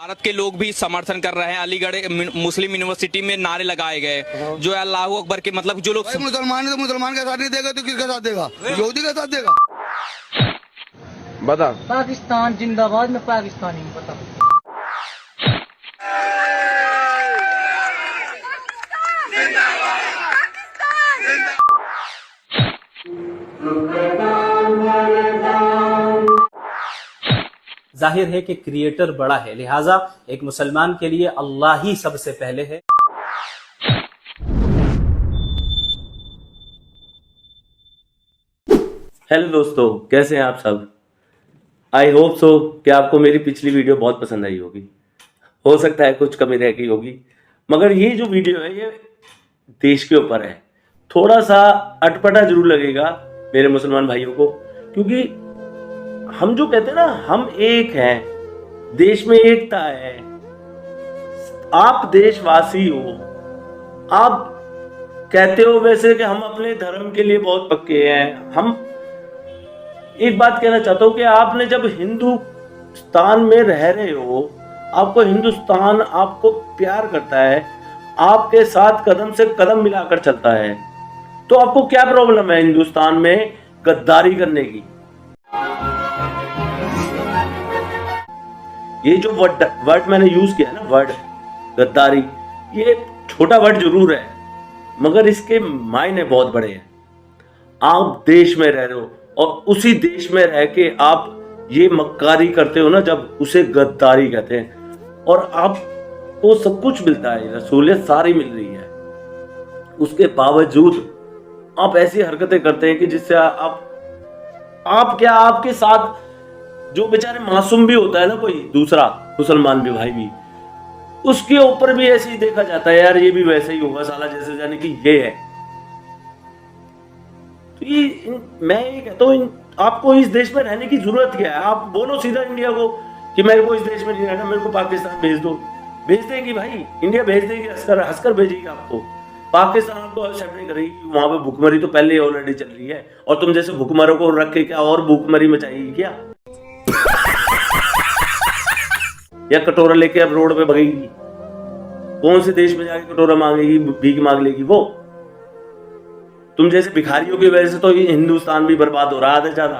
भारत के लोग भी समर्थन कर रहे हैं। अलीगढ़ मुस्लिम यूनिवर्सिटी में नारे लगाए गए जो अल्लाह अकबर के, मतलब जो लोग मुसलमान है तो मुसलमान का साथ नहीं देगा तो किसका साथ देगा? यहूदी का साथ देगा। बता। पाकिस्तान जिंदाबाद में पाकिस्तानी बता। जाहिर है कि क्रिएटर बड़ा है, लिहाजा एक मुसलमान के लिए अल्लाह ही सबसे पहले है। हेलो दोस्तों, कैसे हैं आप सब? आई होप सो कि आपको मेरी पिछली वीडियो बहुत पसंद आई होगी। हो सकता है कुछ कमी रह गई होगी, मगर ये जो वीडियो है ये देश के ऊपर है। थोड़ा सा अटपटा जरूर लगेगा मेरे मुसलमान भाइयों को, क्योंकि हम जो कहते हैं ना, हम एक हैं, देश में एकता है। आप देशवासी हो, आप कहते हो वैसे कि हम अपने धर्म के लिए बहुत पक्के हैं। हम एक बात कहना चाहता हूं कि आपने जब हिंदुस्तान में रह रहे हो, आपको हिंदुस्तान आपको प्यार करता है, आपके साथ कदम से कदम मिलाकर चलता है, तो आपको क्या प्रॉब्लम है हिंदुस्तान में गद्दारी करने की? ये जो वर्ड मैंने यूज किया ना, वर्ड गद्दारी, ये छोटा वर्ड जरूर है मगर इसके मायने बहुत बड़े हैं। आप देश में रह रहे हो और उसी देश में रह के आप ये मक्कारी करते हो ना, जब उसे गद्दारी कहते हैं। और आपको सब कुछ मिलता है, रसूलियत सारी मिल रही है, उसके बावजूद आप ऐसी हरकतें करते हैं कि जिससे आप क्या, आपके साथ जो बेचारे मासूम भी होता है ना, कोई दूसरा मुसलमान भी भाई भी, उसके ऊपर भी ऐसे ही देखा जाता है, यार ये भी वैसे ही होगा साला, जैसे जाने कि ये है। तो ये मैं ये कहता हूँ, आपको इस देश में रहने की जरूरत क्या है? आप बोलो सीधा इंडिया को कि मेरे को इस देश में नहीं रहना, मेरे को पाकिस्तान भेज दो। भेज देगी भाई, इंडिया भेज देगी, हंसकर भेजेगी आपको। पाकिस्तान आपको एक्सेप्ट नहीं करेगी। वहां पे भूखमरी तो पहले ऑलरेडी चल रही है, और तुम जैसे भूखमरों को रख के क्या और भूखमरी मचाएगी क्या? या कटोरा लेके अब रोड पे भगेगी? कौन से देश में जाके कटोरा मांगेगी, भीख मांग लेगी वो? तुम जैसे भिखारियों की वजह से तो हिंदुस्तान भी बर्बाद हो रहा है ज्यादा।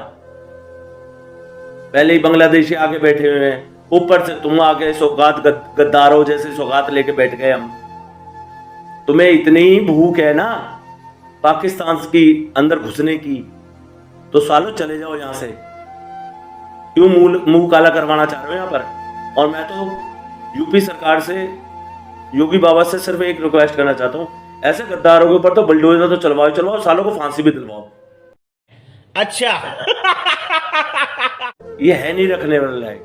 पहले ही बांग्लादेशी आके बैठे हुए हैं, ऊपर से तुम आके सौगात, गद्दारों जैसे सौगात लेके बैठ गए हम। तुम्हें इतनी ही भूख है ना पाकिस्तान की अंदर घुसने की, तो सालों चले जाओ यहां से। क्यों मुंह काला करवाना चाह रहे हो यहां पर? और मैं तो यूपी सरकार से, योगी बाबा से सिर्फ एक रिक्वेस्ट करना चाहता हूं, ऐसे गद्दारों के ऊपर तो बुलडोजर तो चलवाओ, सालों को फांसी भी दिलवाओ। अच्छा। ये है नहीं रखने वाला लायक।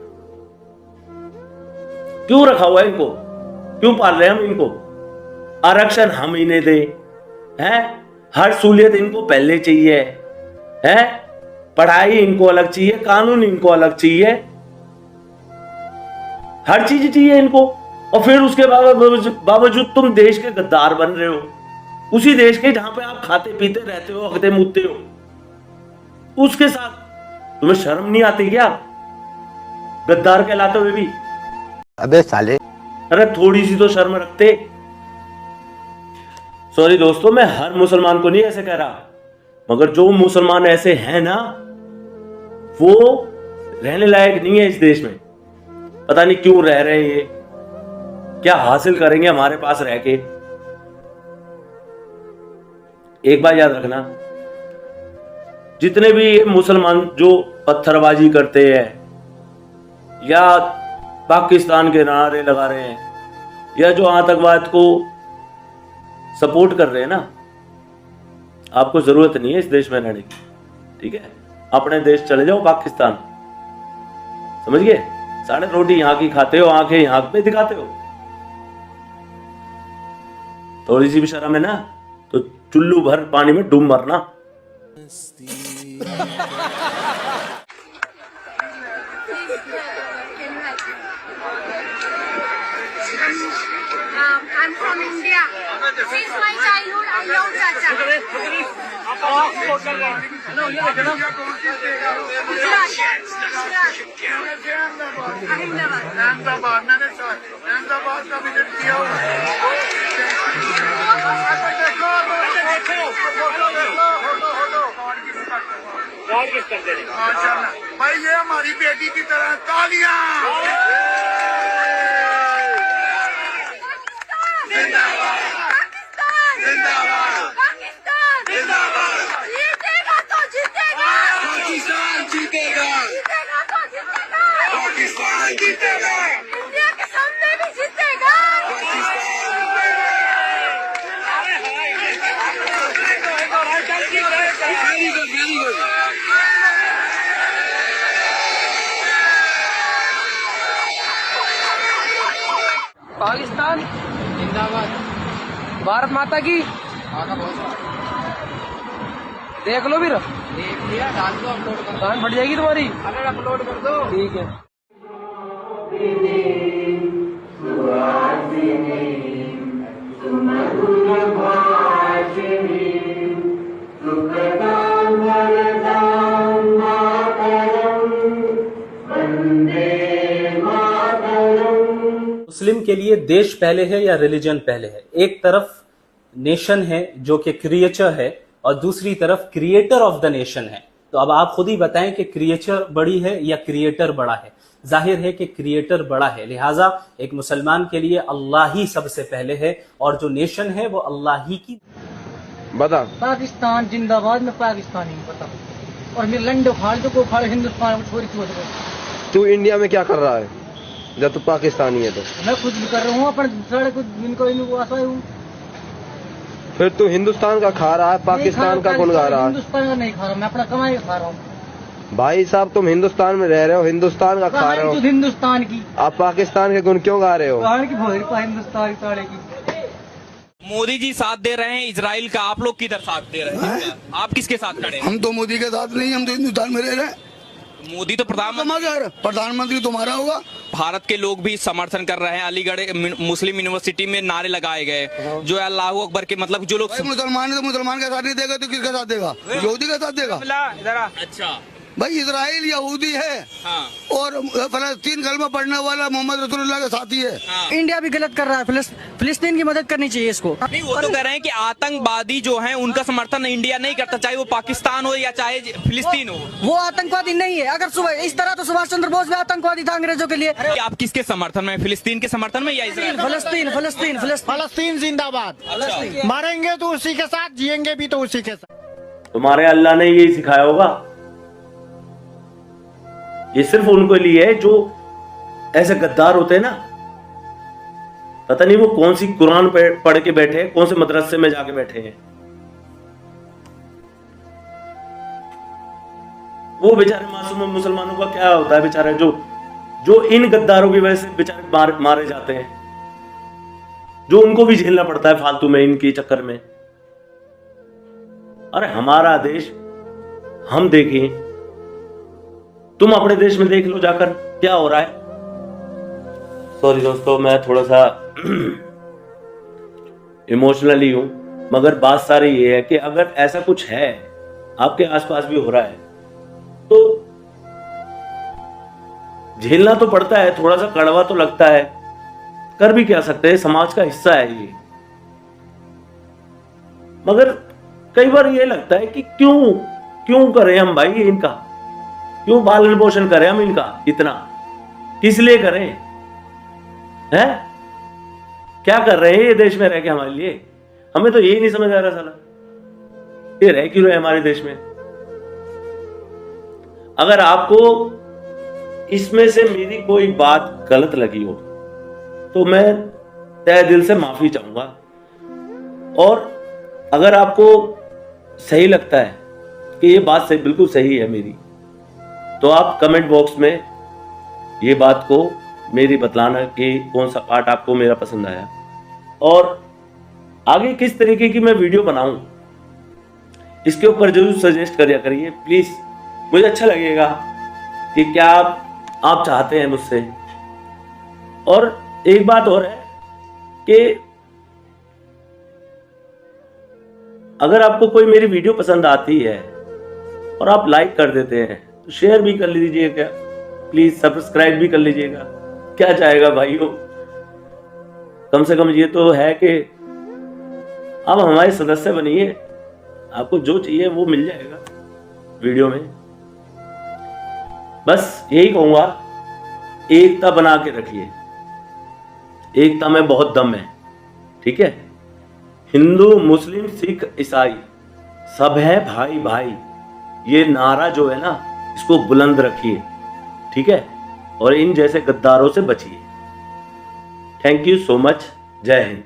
क्यों रखा हुआ है इनको? क्यों पाल रहे हैं हम इनको? आरक्षण हम इन्हें दे हैं, हर सहूलियत इनको पहले चाहिए है, पढ़ाई इनको अलग चाहिए, कानून इनको अलग चाहिए, हर चीज चाहिए इनको। और फिर उसके बावजूद तुम देश के गद्दार बन रहे हो, उसी देश के जहां पे आप खाते पीते रहते हो, हकते मुतते हो, उसके साथ तुम्हें शर्म नहीं आती क्या? गद्दार कहलाते हुए भी। अबे साले, अरे थोड़ी सी तो शर्म रखते। सॉरी दोस्तों, मैं हर मुसलमान को नहीं ऐसे कह रहा, मगर जो मुसलमान ऐसे हैं ना, वो रहने लायक नहीं है इस देश में। पता नहीं क्यों रह रहे हैं, ये क्या हासिल करेंगे हमारे पास रह के? एक बात याद रखना, जितने भी मुसलमान जो पत्थरबाजी करते हैं या पाकिस्तान के नारे लगा रहे हैं या जो आतंकवाद को सपोर्ट कर रहे हैं ना, आपको जरूरत नहीं है इस देश में रहने की, ठीक है? अपने देश चले जाओ, पाकिस्तान। समझ गए? साढ़े रोटी यहाँ की खाते हो, आंखें यहाँ पे दिखाते हो। थोड़ी सी भी शर्म है ना तो चुल्लू भर पानी में डूब मरना। I'm from India. Since my childhood, I love Chacha. Ahmedabad का विजिट किया हुआ है। भाई ये हमारी बेटी की तरह तालियां। जिंदाबाद जिंदाबाद जिंदाबाद। जीतेगा तो जीतेगा, पाकिस्तान जीतेगा, जीतेगा तो जीतेगा, पाकिस्तान जीतेगा, इंडिया के सामने भी जीतेगा। पाकिस्तान जीतेगा। Very good very good. Pakistan जिंदाबाद, भारत माता की। देख लो फिर, देख लिया, डाल दो, अपलोड कर दो, गान फट जाएगी तुम्हारी अगर अपलोड कर दो। ठीक है। मुस्लिम के लिए देश पहले है या रिलीजन पहले है? एक तरफ नेशन है जो कि क्रिएचर है और दूसरी तरफ क्रिएटर ऑफ द नेशन है। तो अब आप खुद ही बताएं कि क्रिएचर बड़ी है या क्रिएटर बड़ा है। जाहिर है कि क्रिएटर बड़ा है, लिहाजा एक मुसलमान के लिए अल्लाह ही सबसे पहले है और जो नेशन है वो अल्लाह ही की। बता। पाकिस्तान जिंदाबाद, में पाकिस्तानी हूँ पता। और मेरे लंडे उखाड़ दो को उखाड़, हिंदुस्तान को छोड़ छोड़ दो। तू इंडिया में क्या कर रहा है जब तू पाकिस्तानी है? तो मैं कुछ भी कर रहा हूँ, अपने साढ़े कुछ इनको इनको आशा हूँ। फिर तू हिंदुस्तान का खा रहा है, पाकिस्तान का कौन खा रहा है? हिंदुस्तान का नहीं खा रहा, मैं अपना कमाई खा रहा हूँ। भाई साहब तुम हिंदुस्तान में रह रहे हो, हिंदुस्तान का खा रहे हो। हिंदुस्तान की आप पाकिस्तान के गुण क्यों गा रहे हो? की भोरी पा हिंदुस्तान की साढ़े की। मोदी जी साथ दे रहे हैं इजराइल का, आप लोग किधर साथ दे रहे हैं? आप किसके साथ खड़े हैं? हम तो मोदी के साथ नहीं, हम तो हिंदुस्तान में रह रहे हैं। मोदी तो प्रधानमंत्री तुम्हारा होगा। भारत के लोग भी समर्थन कर रहे हैं। अलीगढ़ मुस्लिम यूनिवर्सिटी में नारे लगाए गए जो अल्लाह अकबर के, मतलब जो लोग मुसलमान है तो मुसलमान का साथ नहीं देगा तो किसका साथ देगा? यहूदी का साथ देगा। अच्छा भाई इजराइल यहूदी है। हाँ। और फलस्तीन कलमा पढ़ने वाला मोहम्मद रसूलुल्लाह का साथी है। हाँ। इंडिया भी गलत कर रहा है, फिलिस्तीन की मदद करनी चाहिए इसको। नहीं, वो तो कह रहे हैं कि आतंकवादी जो हैं उनका समर्थन इंडिया नहीं करता, चाहे वो पाकिस्तान हो या चाहे फिलिस्तीन हो। वो आतंकवादी नहीं है। अगर सुबह इस तरह तो सुभाष चंद्र बोस भी आतंकवादी था अंग्रेजों के लिए। आप किसके समर्थन में? फिलिस्तीन के समर्थन में या इजराइल? फलस्तीन फलस्तीन फलस्तीन जिंदाबाद। मरेंगे तो उसी के साथ, जिएंगे भी तो उसी के साथ। तुम्हारे अल्लाह ने यही सिखाया होगा। ये सिर्फ उनको लिए है जो ऐसे गद्दार होते हैं ना। पता नहीं वो कौन सी कुरान पढ़ के बैठे हैं, कौन से मदरसे में जाके बैठे हैं। वो बेचारे मासूम मुसलमानों का क्या होता है बेचारे, जो इन गद्दारों की वजह से बेचारे मारे जाते हैं, जो उनको भी झेलना पड़ता है फालतू में इनके चक्कर में। अरे हमारा देश हम देखें, तुम अपने देश में देख लो जाकर क्या हो रहा है। सॉरी दोस्तों, मैं थोड़ा सा इमोशनली हूं, मगर बात सारी ये है कि अगर ऐसा कुछ है आपके आसपास भी हो रहा है तो झेलना तो पड़ता है, थोड़ा सा कड़वा तो लगता है, कर भी क्या सकते हैं, समाज का हिस्सा है ये। मगर कई बार ये लगता है कि क्यों करें हम भाई इनका, क्यों पालन पोषण करें हम इनका इतना, किस लिए करें? हैं? क्या कर रहे हैं ये देश में रह के हमारे लिए? हमें तो यही नहीं समझ आ रहा साला, ये रह क्यों रहे हमारे देश में। अगर आपको इसमें से मेरी कोई बात गलत लगी हो तो मैं तहे दिल से माफी चाहूंगा, और अगर आपको सही लगता है कि ये बात सही, बिल्कुल सही है मेरी, तो आप कमेंट बॉक्स में ये बात को मेरी बतलाना कि कौन सा पार्ट आपको मेरा पसंद आया और आगे किस तरीके की मैं वीडियो बनाऊं, इसके ऊपर जरूर सजेस्ट करिए करिए प्लीज। मुझे अच्छा लगेगा कि क्या आप चाहते हैं मुझसे। और एक बात और है कि अगर आपको कोई मेरी वीडियो पसंद आती है और आप लाइक कर देते हैं तो शेयर भी कर लीजिएगा, प्लीज सब्सक्राइब भी कर लीजिएगा। क्या चाहेगा भाइयों, कम से कम ये तो है कि आप हमारे सदस्य बनिए, आपको जो चाहिए वो मिल जाएगा वीडियो में। बस यही कहूंगा, एकता बना के रखिए, एकता में बहुत दम है, ठीक है। हिंदू मुस्लिम सिख ईसाई सब है भाई भाई, ये नारा जो है ना इसको बुलंद रखिए, ठीक है, और इन जैसे गद्दारों से बचिए। थैंक यू सो मच, जय हिंद।